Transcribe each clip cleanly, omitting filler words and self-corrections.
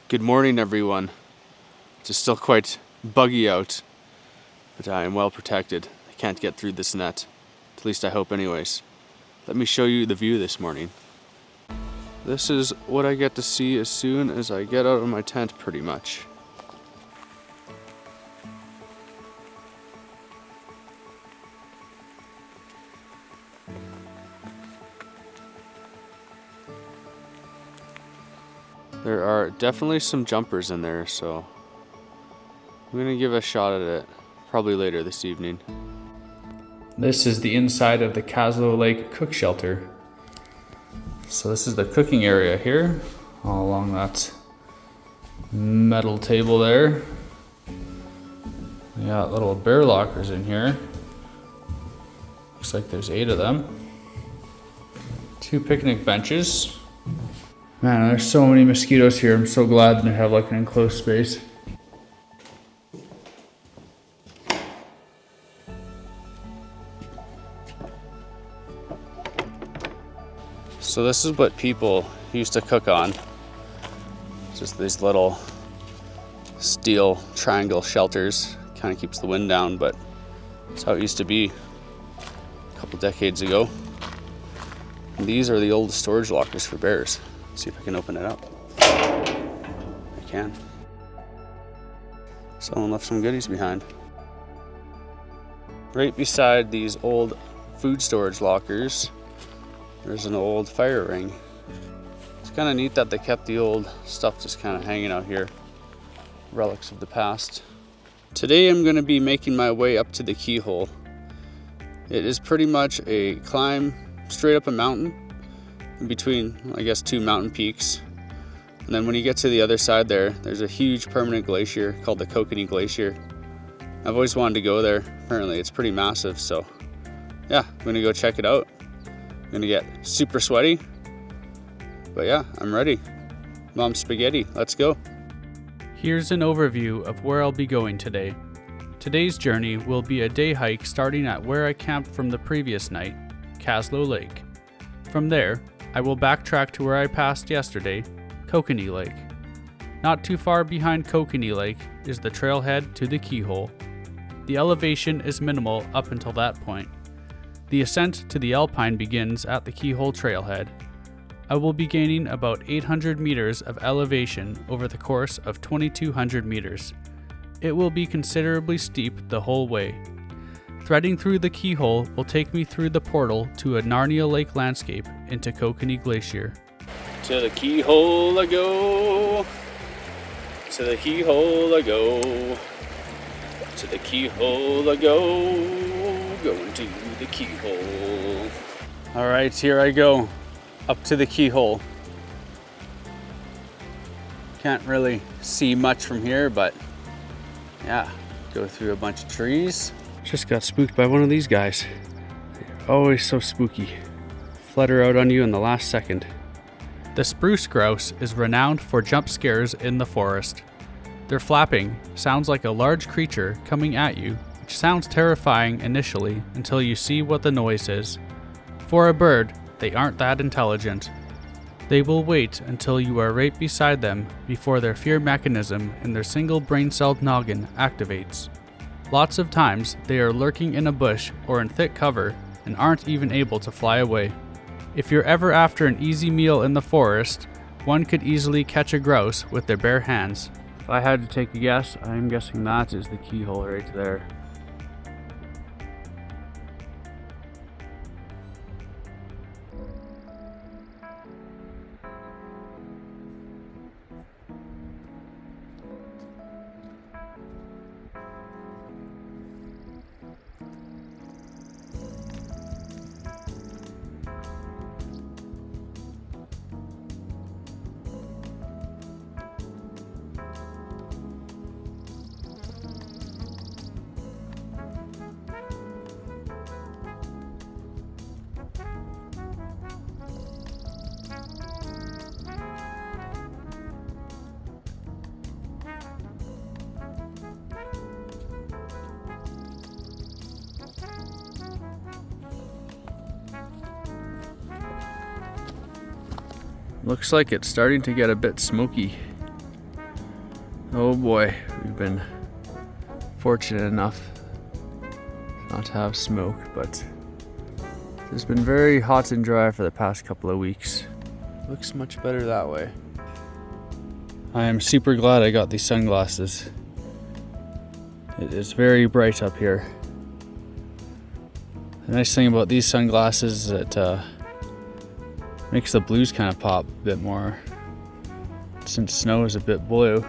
Good morning, everyone. It's still quite buggy out, but I am well protected. I can't get through this net. At least I hope anyways. Let me show you the view this morning. This is what I get to see as soon as I get out of my tent, pretty much. There are definitely some jumpers in there, so I'm gonna give a shot at it probably later this evening. This is the inside of the Keyhole Lake cook shelter. So this is the cooking area here, all along that metal table there. We got little bear lockers in here. Looks like there's 8 of them. 2 picnic benches. Man, there's so many mosquitoes here. I'm so glad to have like an enclosed space. So this is what people used to cook on. Just these little steel triangle shelters. Kind of keeps the wind down, but that's how it used to be a couple decades ago. And these are the old storage lockers for bears. Let's see if I can open it up. I can. Someone left some goodies behind. Right beside these old food storage lockers, there's an old fire ring. It's kind of neat that they kept the old stuff just kind of hanging out here. Relics of the past. Today I'm going to be making my way up to the Keyhole. It is pretty much a climb straight up a mountain in between, I guess, 2 mountain peaks. And then when you get to the other side there's a huge permanent glacier called the Kokanee Glacier. I've always wanted to go there. Apparently it's pretty massive, so yeah, I'm going to go check it out. I'm gonna get super sweaty, but yeah, I'm ready. Mom spaghetti, let's go. Here's an overview of where I'll be going today. Today's journey will be a day hike starting at where I camped from the previous night, Keyhole Lake. From there, I will backtrack to where I passed yesterday, Kokanee Lake. Not too far behind Kokanee Lake is the trailhead to the Keyhole. The elevation is minimal up until that point. The ascent to the Alpine begins at the Keyhole trailhead. I will be gaining about 800 meters of elevation over the course of 2,200 meters. It will be considerably steep the whole way. Threading through the Keyhole will take me through the portal to a Narnia Lake landscape into Kokanee Glacier. To the Keyhole I go. To the Keyhole I go. To the Keyhole I go. Going to the Keyhole. All right, here I go, up to the Keyhole. Can't really see much from here, but yeah, go through a bunch of trees. Just got spooked by one of these guys. They're always so spooky. Flutter out on you in the last second. The spruce grouse is renowned for jump scares in the forest. Their flapping sounds like a large creature coming at you, which sounds terrifying initially until you see what the noise is. For a bird, they aren't that intelligent. They will wait until you are right beside them before their fear mechanism in their single brain-celled noggin activates. Lots of times, they are lurking in a bush or in thick cover and aren't even able to fly away. If you're ever after an easy meal in the forest, one could easily catch a grouse with their bare hands. If I had to take a guess, I'm guessing that is the Keyhole right there. Looks like it's starting to get a bit smoky. Oh boy, we've been fortunate enough not to have smoke, but it's been very hot and dry for the past couple of weeks. Looks much better that way. I am super glad I got these sunglasses. It is very bright up here. The nice thing about these sunglasses is it makes the blues kind of pop a bit more. Since snow is a bit blue,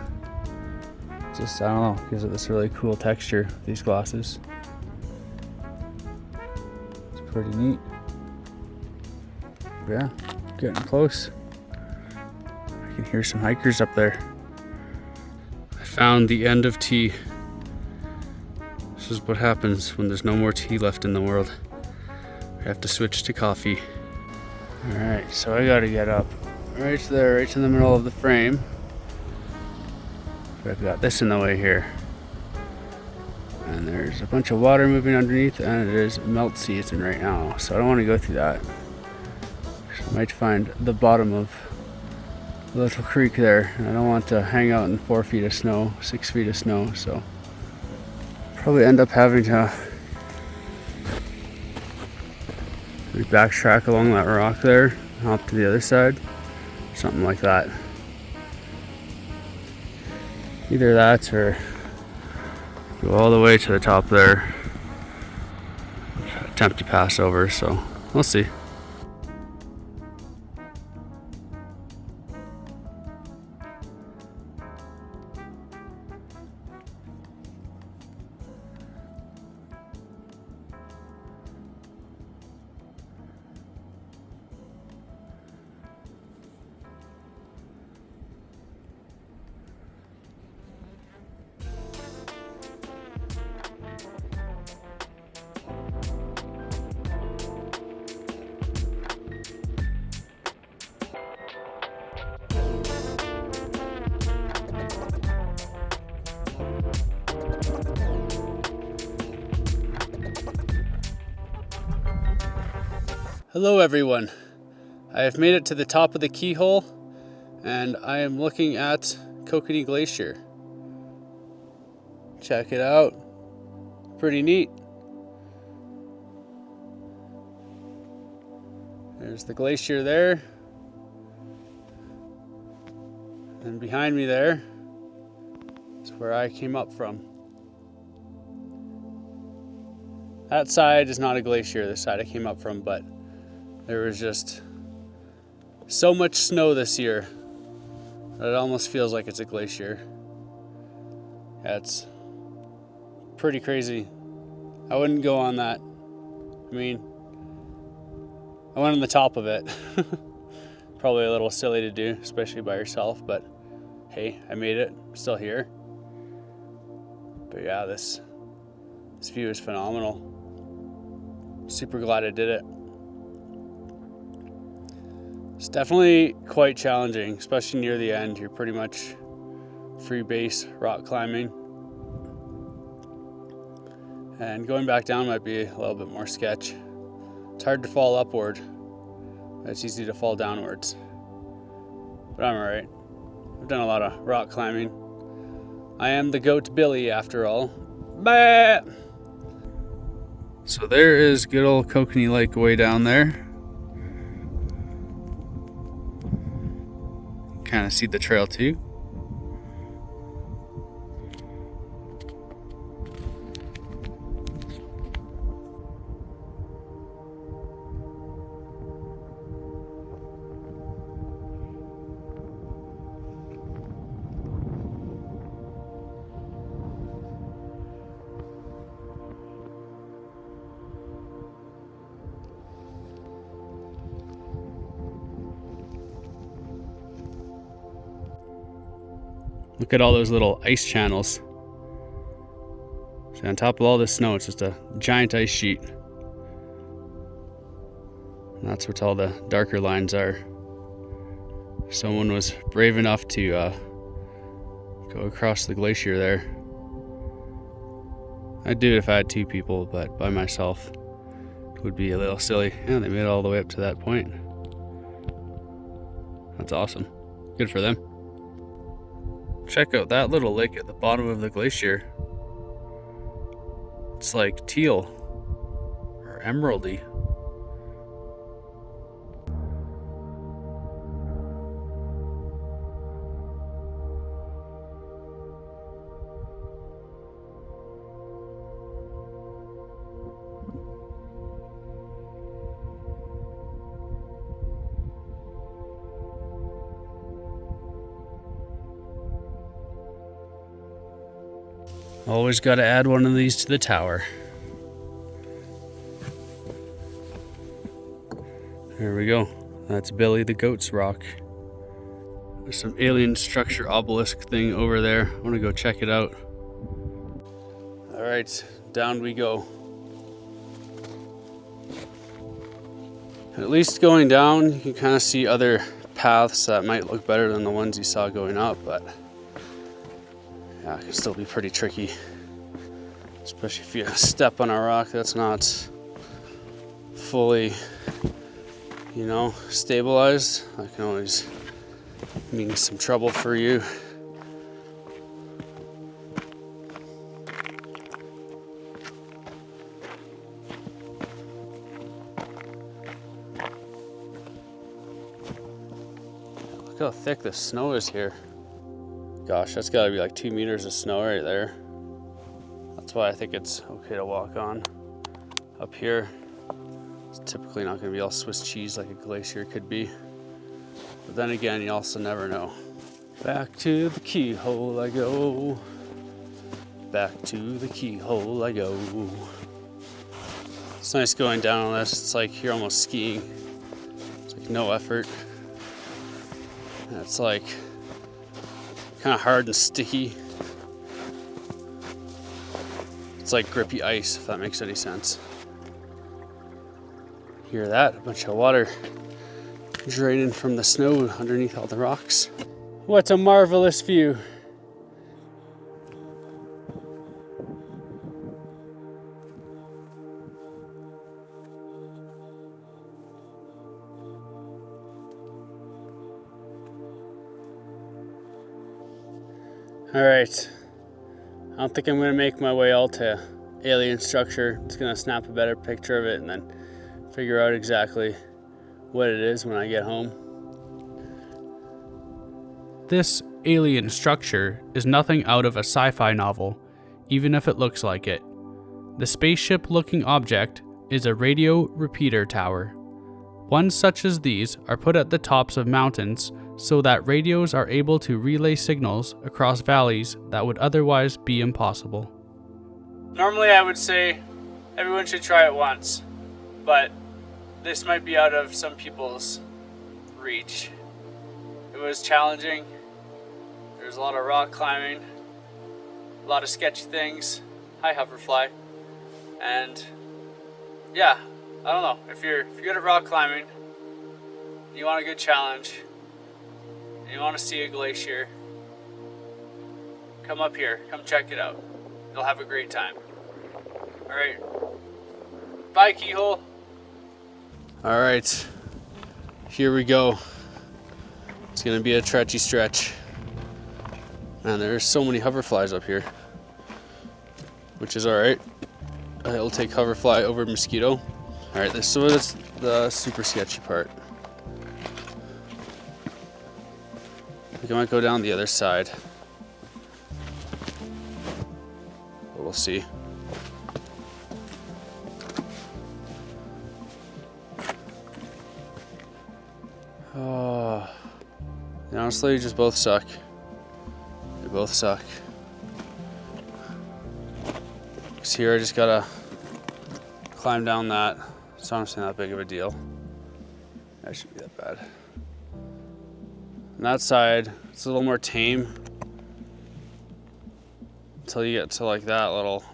just, I don't know, gives it this really cool texture with these glasses. It's pretty neat. Yeah, getting close. I can hear some hikers up there. I found the end of tea. This is what happens when there's no more tea left in the world. We have to switch to coffee. Alright, so I gotta get up right there, right in the middle of the frame. But I've got this in the way here. And there's a bunch of water moving underneath, and it is melt season right now, so I don't want to go through that. I might find the bottom of a little creek there, and I don't want to hang out in 4 feet of snow, 6 feet of snow, so probably end up having to backtrack along that rock there, hop to the other side, something like that. Either that or go all the way to the top there, attempt to pass over, so we'll see. Hello everyone, I have made it to the top of the Keyhole and I am looking at Kokanee Glacier. Check it out, pretty neat. There's the glacier there, and behind me there is where I came up from. That side is not a glacier, the side I came up from, but there was just so much snow this year that it almost feels like it's a glacier. Yeah, it's pretty crazy. I wouldn't go on that. I mean, I went on the top of it. Probably a little silly to do, especially by yourself, but hey, I made it. I'm still here. But yeah, this view is phenomenal. Super glad I did it. It's definitely quite challenging, especially near the end. You're pretty much free base rock climbing. And going back down might be a little bit more sketch. It's hard to fall upward, but it's easy to fall downwards. But I'm alright. I've done a lot of rock climbing. I am the goat Billy after all. Bah! So there is good old Kokanee Lake way down there. Kind of see the trail too. Look at all those little ice channels. So on top of all this snow, it's just a giant ice sheet. And that's what all the darker lines are. Someone was brave enough to go across the glacier there. I'd do it if I had 2 people, but by myself it would be a little silly. Yeah, they made it all the way up to that point. That's awesome. Good for them. Check out that little lake at the bottom of the glacier. It's like teal or emeraldy. Always got to add one of these to the tower. There we go. That's Billy the Goat's rock. There's some alien structure obelisk thing over there. I want to go check it out. All right, down we go. At least going down, you can kind of see other paths that might look better than the ones you saw going up, but yeah, it can still be pretty tricky. Especially if you step on a rock that's not fully, stabilized. That can always mean some trouble for you. Look how thick the snow is here. Gosh, that's gotta be like 2 meters of snow right there. That's why I think it's okay to walk on. Up here, it's typically not gonna be all Swiss cheese like a glacier could be. But then again, you also never know. Back to the keyhole I go. Back to the keyhole I go. It's nice going down on this. It's like you're almost skiing. It's like no effort. And it's like kind of hard and sticky. It's like grippy ice, if that makes any sense. Hear that? A bunch of water draining from the snow underneath all the rocks. What a marvelous view. All right. I don't think I'm gonna make my way all to alien structure. Just gonna snap a better picture of it and then figure out exactly what it is when I get home. This alien structure is nothing out of a sci-fi novel, even if it looks like it. The spaceship-looking object is a radio repeater tower. Ones such as these are put at the tops of mountains so that radios are able to relay signals across valleys that would otherwise be impossible. Normally I would say everyone should try it once, but this might be out of some people's reach. It was challenging. There's a lot of rock climbing, a lot of sketchy things. Hi, Hoverfly. And yeah, I don't know. If you're good at rock climbing, you want a good challenge, and you want to see a glacier, come up here. Come check it out. You'll have a great time. All right. Bye, Keyhole. All right. Here we go. It's going to be a treachy stretch. Man, there's so many hoverflies up here, which is all right. It'll take hoverfly over mosquito. All right, so that's the super sketchy part. I think I might go down the other side, but we'll see. Oh, honestly, just both suck. They both suck. Because here I just gotta climb down that. It's honestly not big of a deal. That shouldn't be that bad. On that side, it's a little more tame until you get to like that little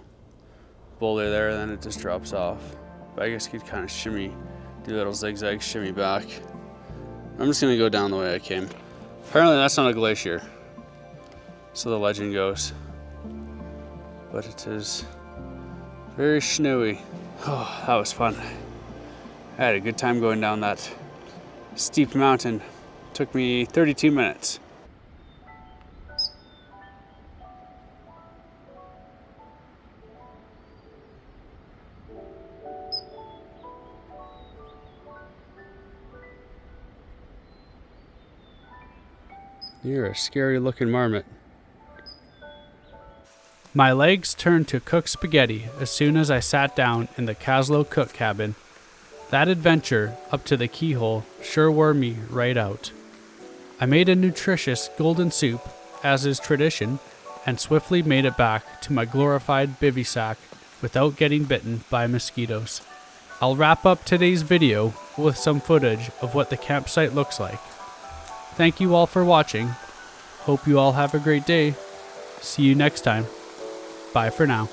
boulder there, then it just drops off. But I guess you could kind of shimmy, do a little zigzag shimmy back. I'm just gonna go down the way I came. Apparently that's not a glacier, so the legend goes. But it is very snowy. Oh, that was fun. I had a good time going down that steep mountain. Took me 32 minutes. You're a scary looking marmot. My legs turned to cooked spaghetti as soon as I sat down in the Caslow cook cabin. That adventure up to the Keyhole sure wore me right out. I made a nutritious golden soup, as is tradition, and swiftly made it back to my glorified bivy sack without getting bitten by mosquitoes. I'll wrap up today's video with some footage of what the campsite looks like. Thank you all for watching. Hope you all have a great day. See you next time. Bye for now.